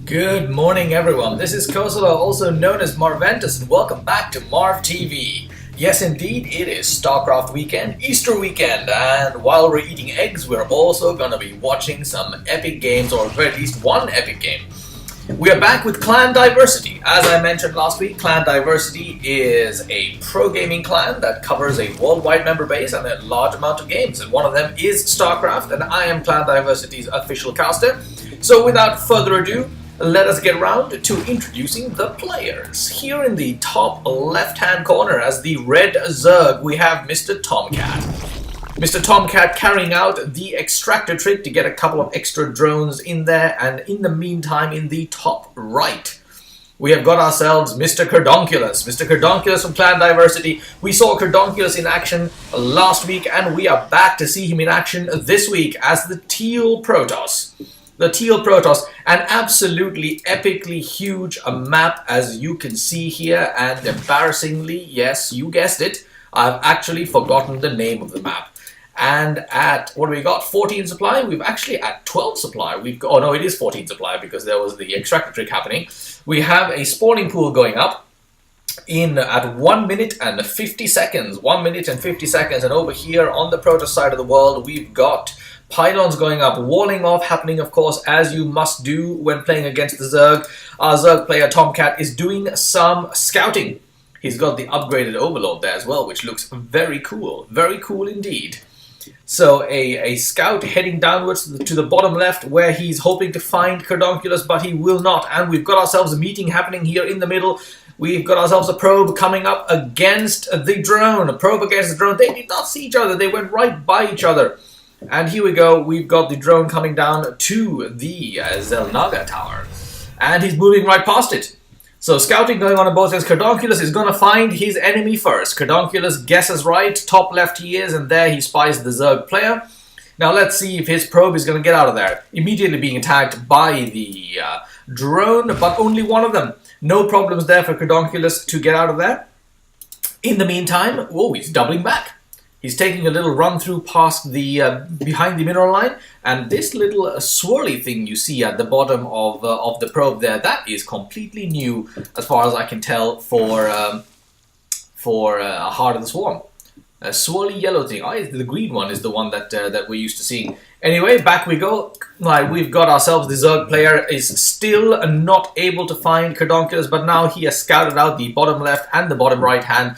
Good morning everyone, this is Kosala, also known as Marventus, and welcome back to MarvTV. Yes indeed, it is Starcraft weekend, Easter weekend, and while we're eating eggs, we're also gonna be watching some epic games, or at very least one epic game. We are back with Clan Diversity. As I mentioned last week, Clan Diversity is a pro gaming clan that covers a worldwide member base and a large amount of games, and one of them is Starcraft, and I am Clan Diversity's official caster. So without further ado, let us get around to introducing the players. Here in the top left-hand corner as the red Zerg, we have Mr. Tomcat. Mr. Tomcat carrying out the extractor trick to get a couple of extra drones in there, and in the meantime, in the top right, we have got ourselves Mr. Kerdonkulus. Mr. Kerdonkulus from Clan Diversity. We saw Kerdonkulus in action last week, and we are back to see him in action this week as the Teal Protoss. The Teal Protoss, an absolutely epically huge map, as you can see here, and embarrassingly, yes, you guessed it, I've actually forgotten the name of the map. And at, what do we got, 14 supply? We've actually at 12 supply. Oh no, it is 14 supply because there was the extractor trick happening. We have a spawning pool going up at 1 minute and 50 seconds. 1 minute and 50 seconds, and over here on the Protoss side of the world, we've got pylons going up, walling off happening, of course, as you must do when playing against the Zerg. Our Zerg player Tomcat is doing some scouting. He's got the upgraded overlord there as well, which looks very cool indeed. So a scout heading downwards to the bottom left, where he's hoping to find Kerdonkulus, but he will not. And we've got ourselves a meeting happening here in the middle. We've got ourselves a probe coming up against the drone. A probe against the drone. They did not see each other. They went right by each other. And here we go, we've got the drone coming down to the Zelnaga tower. And he's moving right past it. So scouting going on both ends. Kerdonkulus is going to find his enemy first. Kerdonkulus guesses right, top left he is, and there he spies the Zerg player. Now let's see if his probe is going to get out of there. Immediately being attacked by the drone, but only one of them. No problems there for Kerdonkulus to get out of there. In the meantime, whoa, he's doubling back. He's taking a little run through past the behind the mineral line, and this little swirly thing you see at the bottom of the probe there, that is completely new, as far as I can tell, for Heart of the Swarm. A swirly yellow thing. The green one is the one that we're used to seeing. Anyway, back we go. Right, we've got ourselves the Zerg player is still not able to find Kerdonkulus, but now he has scouted out the bottom left and the bottom right hand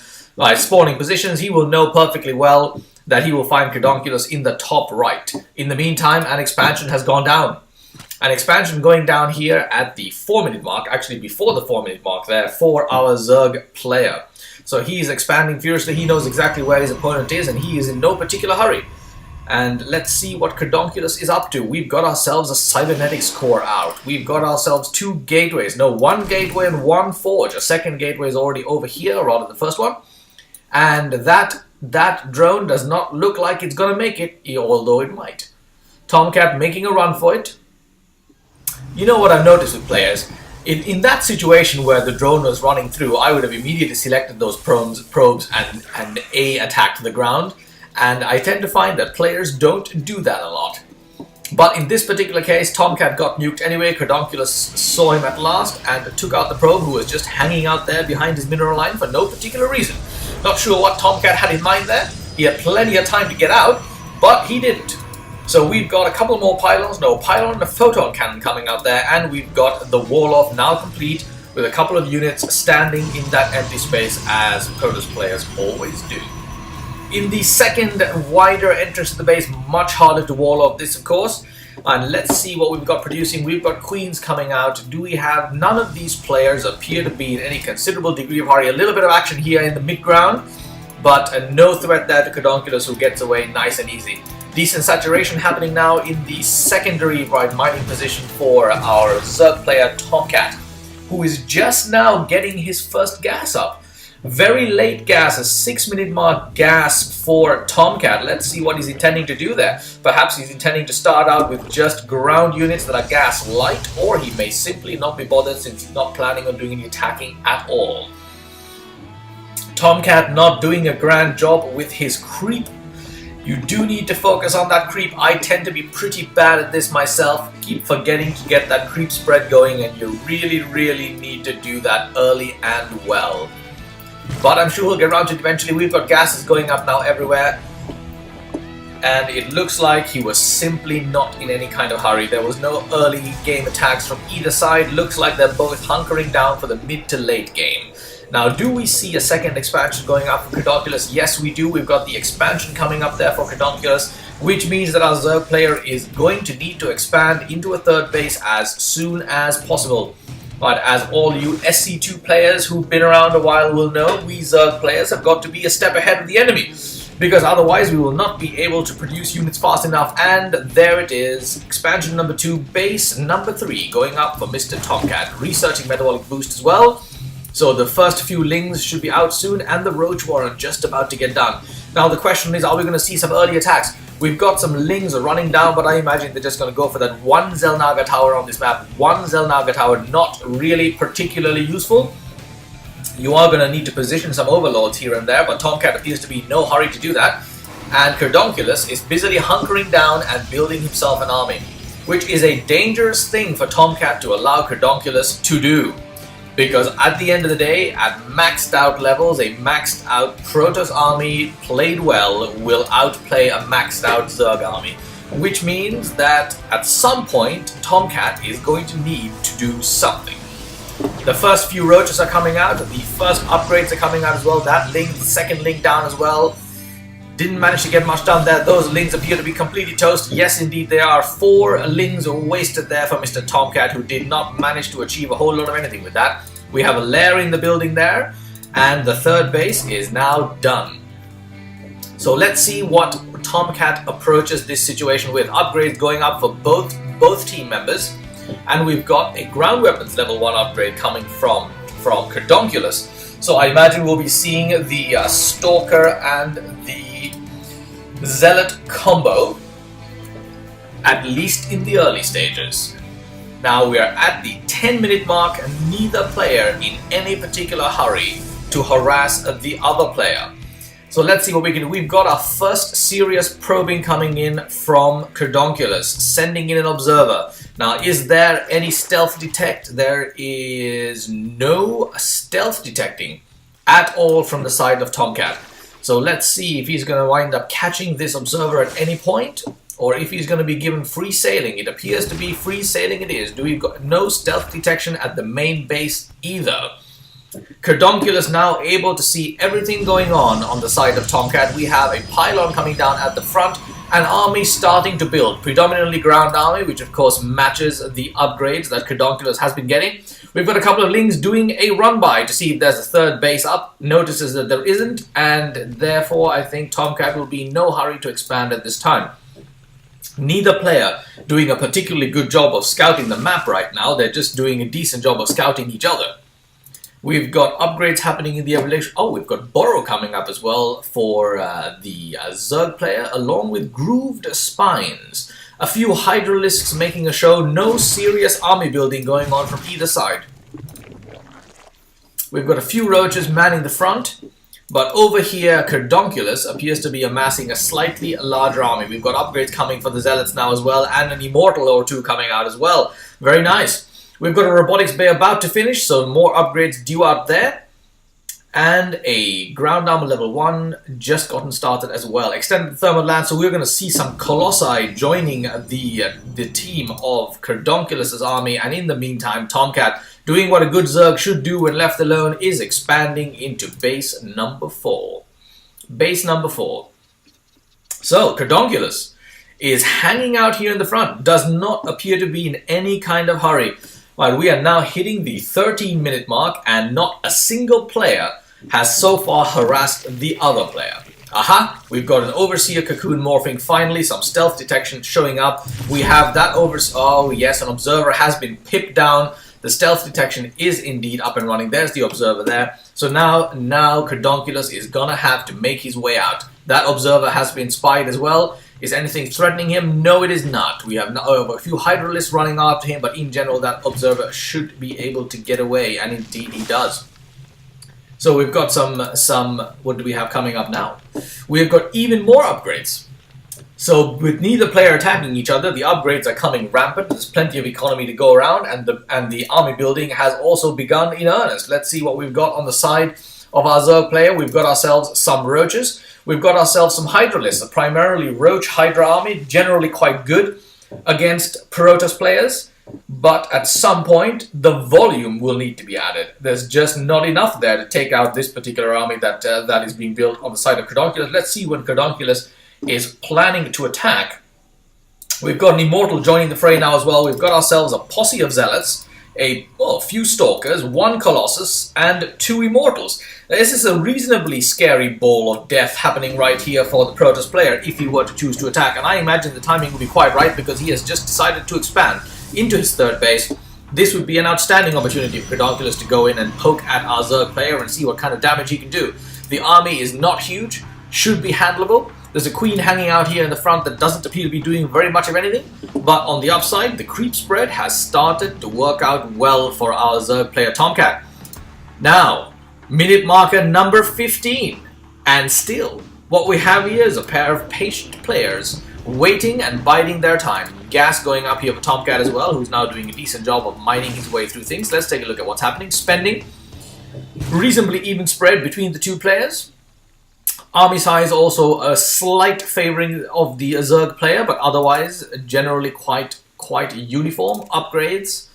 spawning positions. He will know perfectly well that he will find Kerdonkulus in the top right. In the meantime, an expansion has gone down. An expansion going down here at the 4-minute mark, actually before the 4-minute mark there, for our Zerg player. So he's expanding furiously. He knows exactly where his opponent is, and he is in no particular hurry. And let's see what Kerdonkulus is up to. We've got ourselves a cybernetics core out. We've got ourselves 2 gateways. No, 1 gateway and 1 forge. A second gateway is already over here, or rather the first one. And that drone does not look like it's going to make it, although it might. Tomcat making a run for it. You know what I've noticed with players? In that situation where the drone was running through, I would have immediately selected those probes and attacked the ground. And I tend to find that players don't do that a lot. But in this particular case, Tomcat got nuked anyway. Kerdonkulus saw him at last and took out the probe, who was just hanging out there behind his mineral line for no particular reason. Not sure what Tomcat had in mind there. He had plenty of time to get out, but he didn't. So we've got a couple more pylons. No, pylon and a photon cannon coming out there, and we've got the wall off now complete with a couple of units standing in that empty space, as Protoss players always do. In the second wider entrance to the base, much harder to wall off this, of course. And let's see what we've got producing. We've got queens coming out. Do we have... None of these players appear to be in any considerable degree of hurry. A little bit of action here in the mid-ground, but no threat there to Kerdonkulus, who gets away nice and easy. Decent saturation happening now in the secondary mining position for our Zerg player Tomcat, who is just now getting his first gas up. Very late gas, a 6-minute mark gas for Tomcat. Let's see what he's intending to do there. Perhaps he's intending to start out with just ground units that are gas light, or he may simply not be bothered since he's not planning on doing any attacking at all. Tomcat not doing a grand job with his creep. You do need to focus on that creep. I tend to be pretty bad at this myself. Keep forgetting to get that creep spread going, and you really need to do that early and well. But I'm sure we'll get around to it eventually. We've got gases going up now everywhere. And it looks like he was simply not in any kind of hurry. There was no early game attacks from either side. Looks like they're both hunkering down for the mid to late game. Now, do we see a second expansion going up for Kerdonkulus? Yes, we do. We've got the expansion coming up there for Kerdonkulus, which means that our Zerg player is going to need to expand into a third base as soon as possible. But as all you SC2 players who've been around a while will know, we Zerg players have got to be a step ahead of the enemy, because otherwise we will not be able to produce units fast enough. And there it is, expansion number 2, base number 3, going up for Mr. Tomcat, researching metabolic boost as well. So the first few lings should be out soon, and the roach war are just about to get done. Now the question is, are we going to see some early attacks? We've got some lings running down, but I imagine they're just going to go for that one Zelnaga tower on this map. One Zelnaga tower, not really particularly useful. You are going to need to position some overlords here and there, but Tomcat appears to be in no hurry to do that. And Kerdonkulus is busily hunkering down and building himself an army, which is a dangerous thing for Tomcat to allow Kerdonkulus to do. Because at the end of the day, at maxed out levels, a maxed out Protoss army played well will outplay a maxed out Zerg army. Which means that at some point, Tomcat is going to need to do something. The first few roaches are coming out, the first upgrades are coming out as well, that link, the second link down as well. Didn't manage to get much done there. Those lings appear to be completely toast. Yes, indeed, there are 4 lings wasted there for Mr. Tomcat, who did not manage to achieve a whole lot of anything with that. We have a lair in the building there, and the third base is now done. So let's see what Tomcat approaches this situation with. Upgrades going up for both team members, and we've got a ground weapons level 1 upgrade coming from Kerdonkulus. So I imagine we'll be seeing the Stalker and the Zealot combo, at least in the early stages. Now we are at the 10-minute mark, and neither player in any particular hurry to harass the other player. So let's see what we can do. We've got our first serious probing coming in from Kerdonkulus, sending in an observer. Now, is there any stealth detect? There is no stealth detecting at all from the side of Tomcat. So let's see if he's going to wind up catching this observer at any point, or if he's going to be given free sailing. It appears to be free sailing it is. We've got no stealth detection at the main base either. Kerdonkulus now able to see everything going on the side of Tomcat. We have a pylon coming down at the front, an army starting to build, predominantly ground army, which of course matches the upgrades that Kerdonkulus has been getting. We've got a couple of lings doing a run-by to see if there's a third base up, notices that there isn't, and therefore I think Tomcat will be in no hurry to expand at this time. Neither player doing a particularly good job of scouting the map right now. They're just doing a decent job of scouting each other. We've got upgrades happening in the evolution. Oh, we've got Borrow coming up as well for the Zerg player, along with Grooved Spines. A few Hydralisks making a show. No serious army building going on from either side. We've got a few roaches manning the front. But over here, Kerdonkulus appears to be amassing a slightly larger army. We've got upgrades coming for the Zealots now as well, and an Immortal or 2 coming out as well. Very nice. We've got a Robotics Bay about to finish, so more upgrades due out there. And a Ground Armor level 1 just gotten started as well. Extended Thermal Lance, so we're going to see some Colossi joining the team of Kerdonkulus' army. And in the meantime, Tomcat, doing what a good Zerg should do when left alone, is expanding into base number 4. Base number 4. So, Kerdonkulus is hanging out here in the front. Does not appear to be in any kind of hurry. While we are now hitting the 13-minute mark, and not a single player has so far harassed the other player. Aha! We've got an Overseer Cocoon morphing finally, some stealth detection showing up. We have that oh yes, an observer has been pipped down. The stealth detection is indeed up and running. There's the observer there. So now Kerdonkulus is gonna have to make his way out. That observer has been spied as well. Is anything threatening him? No, it is not. We have a few Hydralisks running after him, but in general that observer should be able to get away, and indeed he does. So we've got some. What do we have coming up now? We've got even more upgrades. So with neither player attacking each other, the upgrades are coming rampant. There's plenty of economy to go around, and the army building has also begun in earnest. Let's see what we've got on the side of our Zerg player. We've got ourselves some roaches. We've got ourselves some hydralisks. Primarily roach hydra army, generally quite good against Protoss players. But at some point, the volume will need to be added. There's just not enough there to take out this particular army that is being built on the side of Kerdonkulus. Let's see when Kerdonkulus is planning to attack. We've got an Immortal joining the fray now as well. We've got ourselves a posse of Zealots, a few Stalkers, 1 Colossus, and 2 Immortals. This is a reasonably scary ball of death happening right here for the Protoss player if he were to choose to attack. And I imagine the timing will be quite right because he has just decided to expand into his third base. This would be an outstanding opportunity for Kerdonkulus to go in and poke at our Zerg player and see what kind of damage he can do. The army is not huge, should be handleable. There's a queen hanging out here in the front that doesn't appear to be doing very much of anything. But on the upside, the creep spread has started to work out well for our Zerg player Tomcat. Now, minute marker number 15. And still, what we have here is a pair of patient players waiting and biding their time. Gas going up here for Tomcat as well, who's now doing a decent job of mining his way through things. Let's take a look at what's happening. Spending. Reasonably even spread between the two players. Army size also a slight favoring of the Zerg player, but otherwise generally quite uniform. Upgrades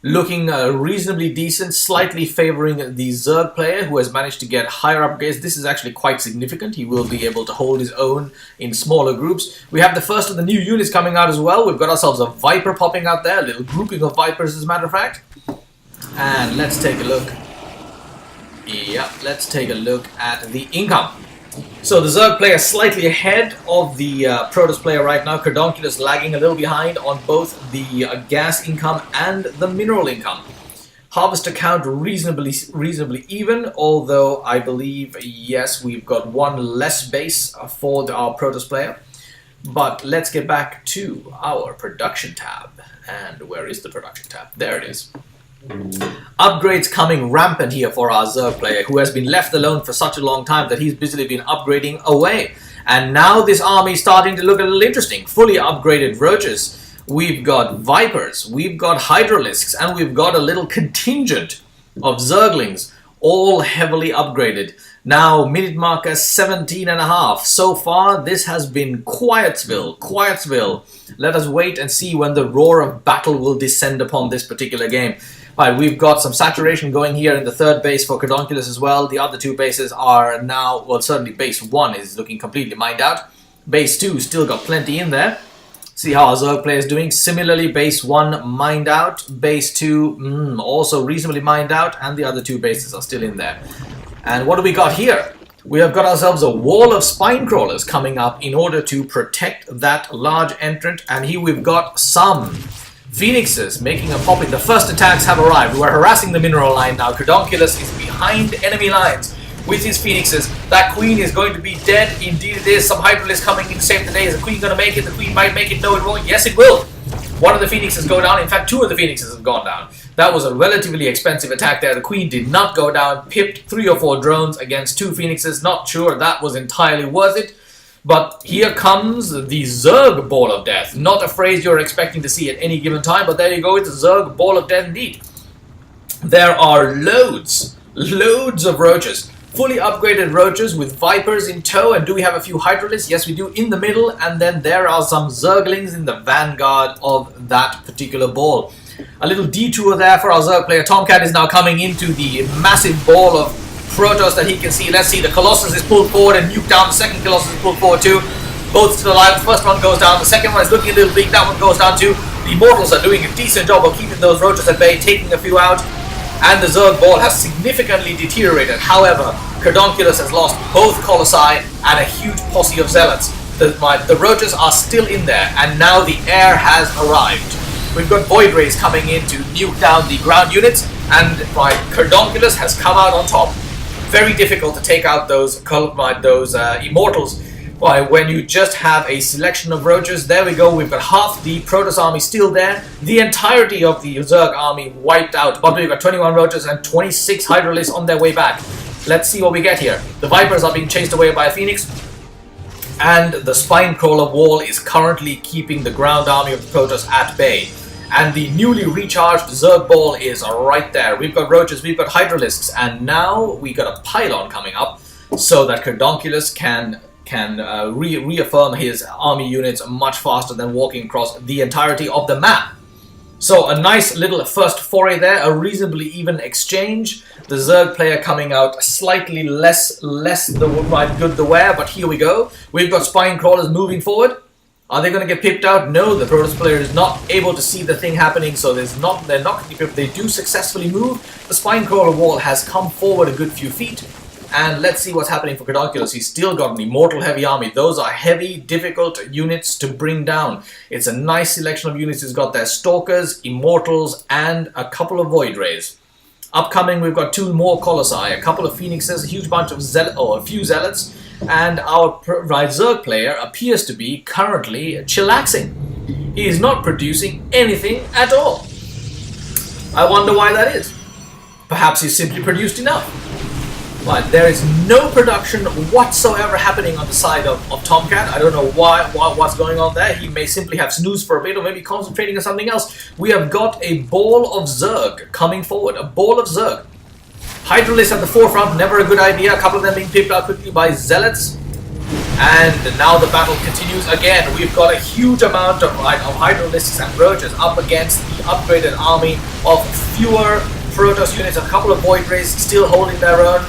looking reasonably decent, slightly favoring the Zerg player who has managed to get higher upgrades. This is actually quite significant. He will be able to hold his own in smaller groups. We have the first of the new units coming out as well. We've got ourselves a Viper popping out there, a little grouping of Vipers as a matter of fact. And let's take a look. Yeah, let's take a look at the income. So the Zerg player slightly ahead of the Protoss player right now. Kerdonkulus lagging a little behind on both the gas income and the mineral income. Harvester count reasonably even, although I believe, yes, we've got 1 less base for our Protoss player. But let's get back to our production tab. And where is the production tab? There it is. Upgrades coming rampant here for our Zerg player, who has been left alone for such a long time that he's busily been upgrading away. And now this army is starting to look a little interesting. Fully upgraded roaches. We've got Vipers, we've got Hydralisks, and we've got a little contingent of Zerglings, all heavily upgraded. Now, minute marker 17.5. So far, this has been Quietsville. Let us wait and see when the roar of battle will descend upon this particular game. Right, we've got some saturation going here in the third base for Kerdonkulus as well. The other 2 bases are now, well, certainly base 1 is looking completely mined out. Base 2 still got plenty in there. See how our Zerg player is doing. Similarly, base 1 mined out. Base 2 also reasonably mined out. And the other 2 bases are still in there. And what do we got here? We have got ourselves a wall of spine crawlers coming up in order to protect that large entrant. And here we've got some Phoenixes making a pop in. The first attacks have arrived. We're harassing the mineral line now. Kerdonkulus is behind enemy lines with his Phoenixes. That queen is going to be dead. Indeed it is. Some Hydralisks coming in to save the day. Is the queen going to make it? The queen might make it. No, it won't. Yes, it will. One of the Phoenixes go down. In fact, 2 of the Phoenixes have gone down. That was a relatively expensive attack there. The queen did not go down. Pipped 3 or 4 drones against 2 Phoenixes. Not sure that was entirely worth it. But here comes the Zerg Ball of Death. Not a phrase you're expecting to see at any given time, but there you go, it's a Zerg Ball of Death indeed. There are loads of roaches. Fully upgraded roaches with Vipers in tow. And do we have a few Hydralisks? Yes, we do, in the middle. And then there are some Zerglings in the vanguard of that particular ball. A little detour there for our Zerg player. Tomcat is now coming into the massive ball of Protoss that he can see. Let's see, the Colossus is pulled forward and nuked down. The second Colossus is pulled forward too. Both still alive. The first one goes down. The second one is looking a little bleak. That one goes down too. The Immortals are doing a decent job of keeping those roaches at bay, taking a few out. And the Zerg ball has significantly deteriorated. However, Kerdonkulus has lost both Colossi and a huge posse of Zealots. The roaches are still in there, and now the air has arrived. We've got Void Rays coming in to nuke down the ground units, and Kerdonkulus has come out on top. Very difficult to take out those Immortals when you just have a selection of roaches. There we go, we've got half the Protoss army still there. The entirety of the Zerg army wiped out, but we've got 21 roaches and 26 Hydralisks on their way back. Let's see what we get here. The Vipers are being chased away by a Phoenix, and the Spine Crawler wall is currently keeping the ground army of the Protoss at bay. And the newly recharged Zerg ball is right there. We've got Roaches, we've got Hydralisks, and now we got a Pylon coming up so that Kerdonkulus can reaffirm his army units much faster than walking across the entirety of the map. So a nice little first foray there, a reasonably even exchange. The Zerg player coming out slightly less good the wear, but here we go. We've got Spine Crawlers moving forward. Are they going to get pipped out? No, the Protoss player is not able to see the thing happening, so they're not going to be pipped. They do successfully move. The Spine Crawler wall has come forward a good few feet. And let's see what's happening for Kerdonkulus. He's still got an Immortal Heavy Army. Those are heavy, difficult units to bring down. It's a nice selection of units. He's got their Stalkers, Immortals, and a couple of Void Rays. Upcoming, we've got 2 more Colossi, a couple of Phoenixes, a huge bunch of a few Zealots, and our Zerg player appears to be currently chillaxing. He is not producing anything at all. I wonder why that is. Perhaps he's simply produced enough. But there is no production whatsoever happening on the side of Tomcat. I don't know what's going on there. He may simply have snoozed for a bit or maybe concentrating on something else. We have got a ball of Zerg coming forward. A ball of Zerg. Hydralisks at the forefront, never a good idea. A couple of them being picked out quickly by Zealots. And now the battle continues again. We've got a huge amount of Hydralisks and Roaches up against the upgraded army of fewer Protoss units. A couple of Void Rays still holding their own.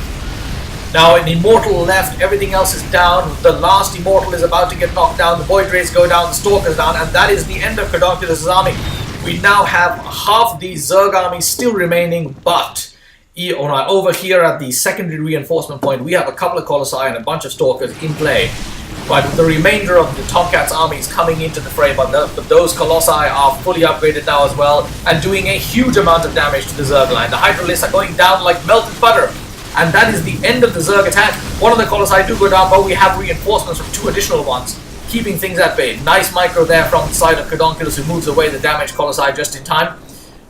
Now an Immortal left, everything else is down. The last Immortal is about to get knocked down. The Void Rays go down, the Stalkers down, and that is the end of Kerdonkulus' army. We now have half the Zerg army still remaining, but over here at the secondary reinforcement point, we have a couple of Colossi and a bunch of Stalkers in play. But the remainder of the Tomcat's army is coming into the fray, but those Colossi are fully upgraded now as well, and doing a huge amount of damage to the Zerg line. The Hydralisks are going down like melted butter. And that is the end of the Zerg attack. One of the Colossi do go down, but we have reinforcements from 2 additional ones, keeping things at bay. Nice micro there from the side of Kerdonkulus, who moves away the damaged Colossi just in time.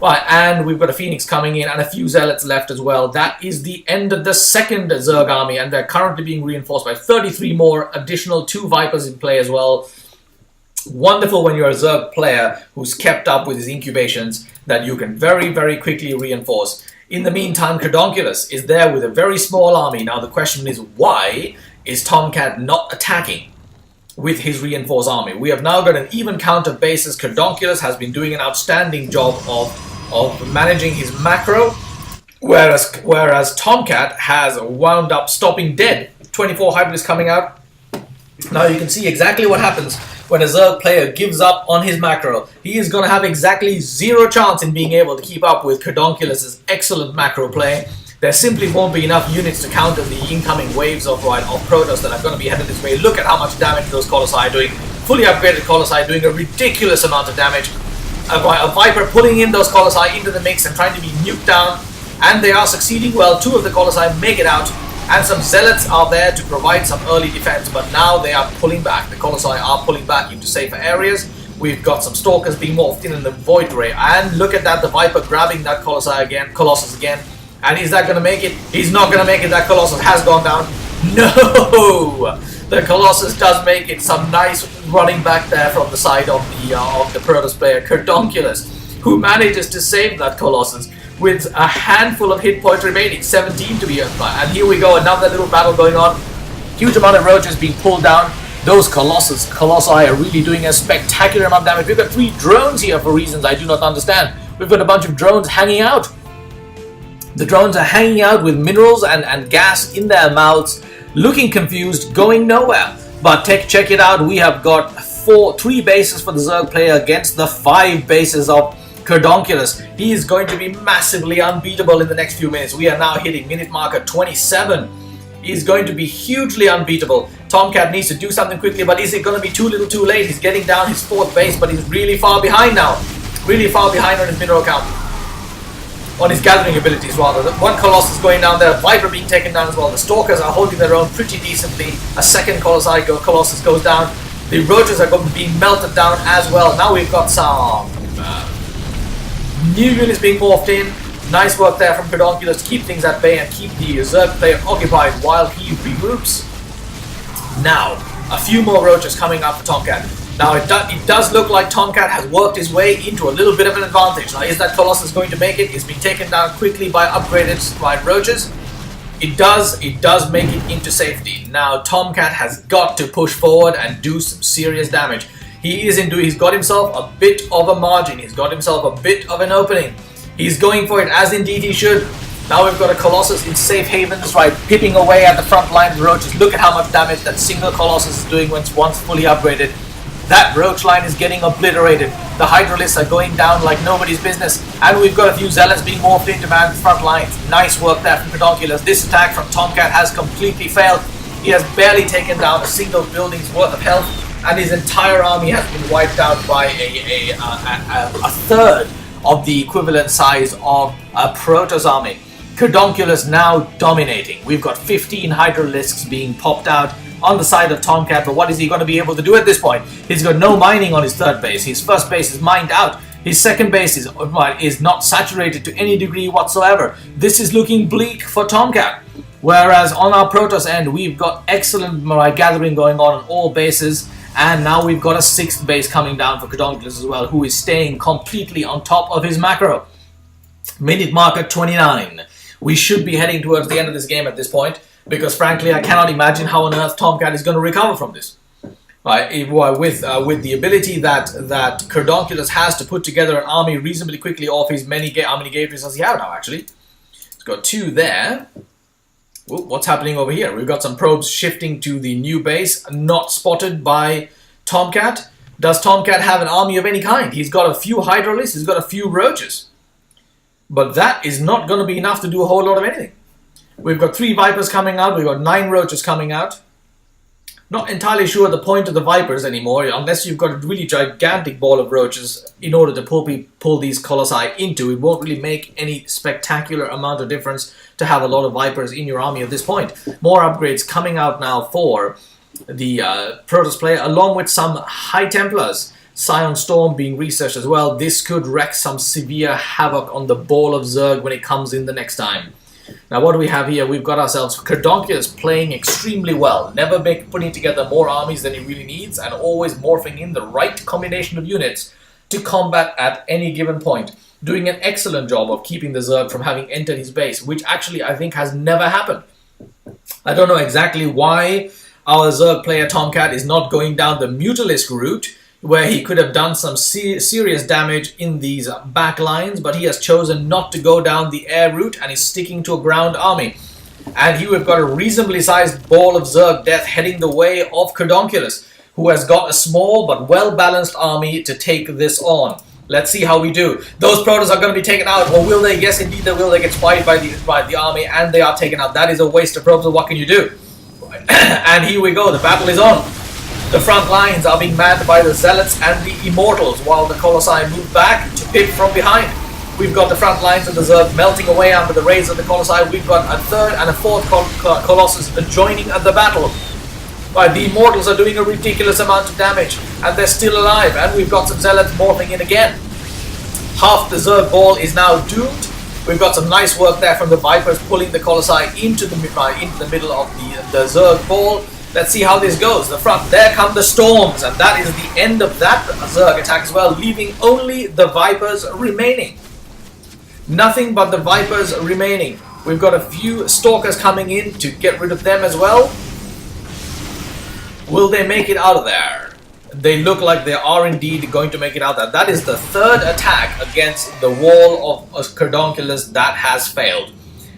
Right, and we've got a Phoenix coming in and a few Zealots left as well. That is the end of the second Zerg army, and they're currently being reinforced by 33 more additional 2 Vipers in play as well. Wonderful when you're a Zerg player who's kept up with his incubations that you can very, very quickly reinforce. In the meantime, Kerdonkulus is there with a very small army. Now the question is, why is Tomcat not attacking with his reinforced army? We have now got an even count of bases. Kerdonkulus has been doing an outstanding job of managing his macro, whereas Tomcat has wound up stopping dead. 24 Hydralisks coming out. Now you can see exactly what happens when a Zerg player gives up on his macro. He is going to have exactly 0 chance in being able to keep up with Kerdonkulus' excellent macro play. There simply won't be enough units to counter the incoming waves of Protoss that are going to be headed this way. Look at how much damage those Colossi are doing. Fully upgraded Colossi doing a ridiculous amount of damage. A Viper pulling in those Colossi into the mix and trying to be nuked down. And they are succeeding well. 2 of the Colossi make it out. And some Zealots are there to provide some early defense, but now they are pulling back. The Colossi are pulling back into safer areas. We've got some Stalkers being morphed in the Void Ray. And look at that, the Viper grabbing that Colossus again. And is that going to make it? He's not going to make it. That Colossus has gone down. No! The Colossus does make it. Some nice running back there from the side of the Protoss player, Kerdonkulus, who manages to save that Colossus with a handful of hit points remaining, 17 to be earned by. And here we go, another little battle going on. Huge amount of Roaches being pulled down. Those Colossi are really doing a spectacular amount of damage. We've got 3 drones here for reasons I do not understand. We've got a bunch of drones hanging out. The drones are hanging out with minerals and gas in their mouths, looking confused, going nowhere. But check it out, we have got 3 bases for the Zerg player against the 5 bases of Kerdonkulus. He is going to be massively unbeatable in the next few minutes. We are now hitting minute marker 27. He is going to be hugely unbeatable. Tomcat needs to do something quickly, but is it going to be too little too late? He's getting down his 4th base, but he's really far behind now. Really far behind on his mineral count. On his gathering abilities, rather. One Colossus going down there, Viper being taken down as well. The Stalkers are holding their own pretty decently. A second Colossus goes down. The Roaches are being melted down as well. Now we've got some new units being morphed in. Nice work there from Kerdonkulus to keep things at bay and keep the Zerg player occupied while he regroups. Now, a few more roaches coming up for Tomcat. Now, it does look like Tomcat has worked his way into a little bit of an advantage. Now, is that Colossus going to make it? It's been taken down quickly by upgraded roaches. It does make it into safety. Now, Tomcat has got to push forward and do some serious damage. He's got himself a bit of a margin. He's got himself a bit of an opening. He's going for it, as indeed he should. Now we've got a Colossus in safe havens, right, pipping away at the front line of the roaches. Look at how much damage that single Colossus is doing once fully upgraded. That roach line is getting obliterated. The Hydralisks are going down like nobody's business. And we've got a few Zealots being morphed into man front lines. Nice work there from Kerdonkulus. This attack from Tomcat has completely failed. He has barely taken down a single building's worth of health. And his entire army has been wiped out by a third of the equivalent size of a Protoss army. Kerdonkulus now dominating. We've got 15 Hydralisks being popped out on the side of Tomcat, but what is he going to be able to do at this point? He's got no mining on his third base. His first base is mined out. His second base is not saturated to any degree whatsoever. This is looking bleak for Tomcat. Whereas on our Protoss end, we've got excellent gathering going on all bases. And now we've got a sixth base coming down for Kerdonkulus as well, who is staying completely on top of his macro. Minute marker 29. We should be heading towards the end of this game at this point, because frankly I cannot imagine how on earth Tomcat is going to recover from this. Right, with the ability that Kerdonkulus has to put together an army reasonably quickly off his how many gateways does he have now actually? He's got 2 there. Ooh, what's happening over here? We've got some probes shifting to the new base, not spotted by Tomcat. Does Tomcat have an army of any kind? He's got a few Hydralisks, he's got a few roaches. But that is not going to be enough to do a whole lot of anything. We've got 3 Vipers coming out, we've got 9 roaches coming out. Not entirely sure the point of the Vipers anymore, unless you've got a really gigantic ball of roaches in order to pull these Colossi into. It won't really make any spectacular amount of difference to have a lot of Vipers in your army at this point. More upgrades coming out now for the Protoss player, along with some High Templars. Scion Storm being researched as well. This could wreak some severe havoc on the ball of Zerg when it comes in the next time. Now what do we have here? We've got ourselves Kerdonkulus playing extremely well, never putting together more armies than he really needs, and always morphing in the right combination of units to combat at any given point. Doing an excellent job of keeping the Zerg from having entered his base, which actually I think has never happened. I don't know exactly why our Zerg player Tomcat is not going down the Mutalisk route, where he could have done some serious damage in these back lines, but he has chosen not to go down the air route and is sticking to a ground army. And here we've got a reasonably sized ball of Zerg death heading the way of Kerdonkulus, who has got a small but well-balanced army to take this on. Let's see how we do. Those Protoss are going to be taken out, or will they? Yes, indeed they will. They get spied by the army, and they are taken out. That is a waste of probes, so what can you do? And here we go, the battle is on. The front lines are being manned by the Zealots and the Immortals, while the Colossi move back to pip from behind. We've got the front lines of the Zerg melting away under the rays of the Colossi. We've got a third and a fourth Colossus joining the battle. The Immortals are doing a ridiculous amount of damage, and they're still alive, and we've got some Zealots morphing in again. Half the Zerg ball is now doomed. We've got some nice work there from the Vipers pulling the Colossi into the middle of the Zerg ball. Let's see how this goes. The front, there come the Storms, and that is the end of that Zerg attack as well, leaving only the Vipers remaining. Nothing but the Vipers remaining. We've got a few Stalkers coming in to get rid of them as well. Will they make it out of there? They look like they are indeed going to make it out there. That is the third attack against the wall of Kerdonkulus that has failed.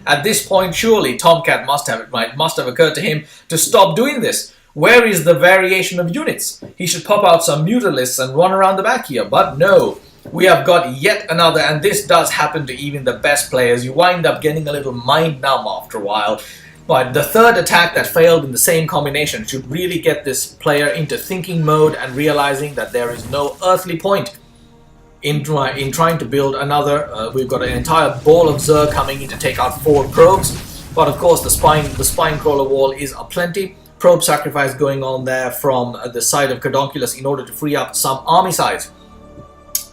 At this point, surely Tomcat must have occurred to him to stop doing this. Where is the variation of units? He should pop out some Mutalisks and run around the back here, but no. We have got yet another, and this does happen to even the best players. You wind up getting a little mind numb after a while. But the third attack that failed in the same combination should really get this player into thinking mode and realizing that there is no earthly point in trying to build another. We've got an entire ball of Zerg coming in to take out 4 probes, but of course the spine crawler wall is aplenty. Probe sacrifice going on there from the side of Kerdonkulus in order to free up some army size.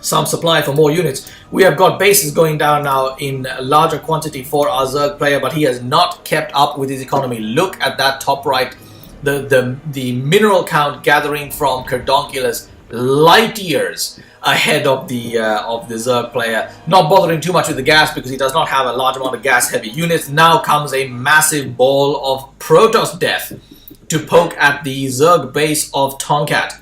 some supply for more units. We have got bases going down now in larger quantity for our Zerg player, but he has not kept up with his economy. Look at that top right, the mineral count gathering from Kerdonkulus, light years ahead of the Zerg player. Not bothering too much with the gas because he does not have a large amount of gas heavy units. Now comes a massive ball of Protoss death to poke at the Zerg base of Tomcat.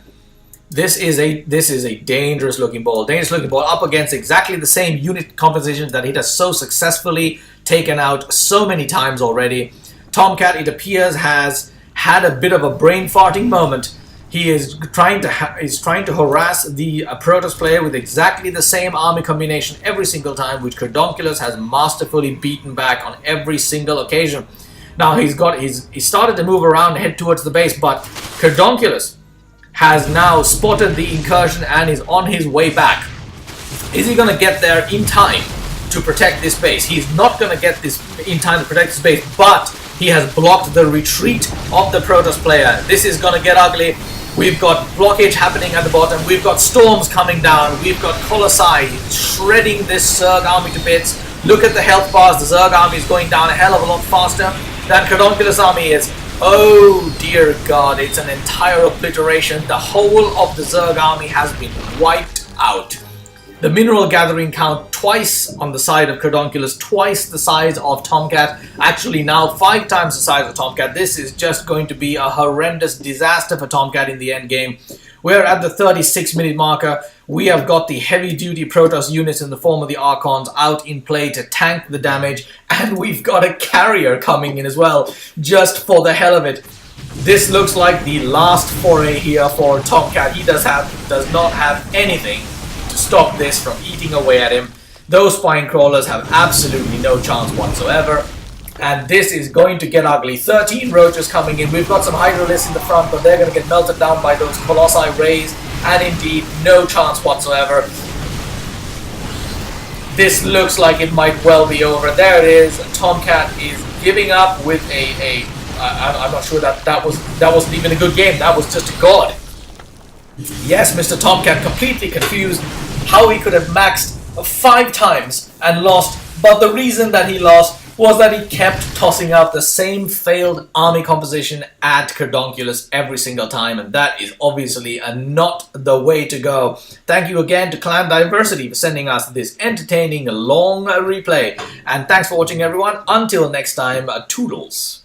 This is a dangerous looking ball. Up against exactly the same unit composition that it has so successfully taken out so many times already. Tomcat, it appears, has had a bit of a brain farting moment. He is trying to harass the Protoss player with exactly the same army combination every single time, which Kerdonkulus has masterfully beaten back on every single occasion. Now he started to move around and head towards the base, but Kerdonkulus has now spotted the incursion and is on his way back. Is he going to get there in time to protect this base? He's not going to get this in time to protect this base, but he has blocked the retreat of the Protoss player. This is going to get ugly. We've got blockage happening at the bottom. We've got storms coming down. We've got Colossi shredding this Zerg army to bits. Look at the health bars. The Zerg army is going down a hell of a lot faster than Kerdonkulus army is. Oh dear God, it's an entire obliteration. The whole of the Zerg army has been wiped out. The mineral gathering count twice on the side of Kerdonkulus, twice the size of Tomcat. Actually now 5 times the size of Tomcat. This is just going to be a horrendous disaster for Tomcat in the end game. We're at the 36-minute marker. We have got the heavy-duty Protoss units in the form of the Archons out in play to tank the damage, and we've got a carrier coming in as well, just for the hell of it. This looks like the last foray here for Tomcat. He does not have anything to stop this from eating away at him. Those spine crawlers have absolutely no chance whatsoever. And this is going to get ugly. 13 roaches coming in. We've got some Hydralisks in the front, but they're going to get melted down by those Colossi rays. And indeed, no chance whatsoever. This looks like it might well be over. There it is. Tomcat is giving up with I'm not sure that wasn't even a good game. That was just a god. Yes, Mr. Tomcat completely confused how he could have maxed 5 times and lost. But the reason that he lost was that he kept tossing out the same failed army composition at Kerdonkulus every single time, and that is obviously not the way to go. Thank you again to Clan Diversity for sending us this entertaining long replay, and thanks for watching everyone. Until next time, toodles.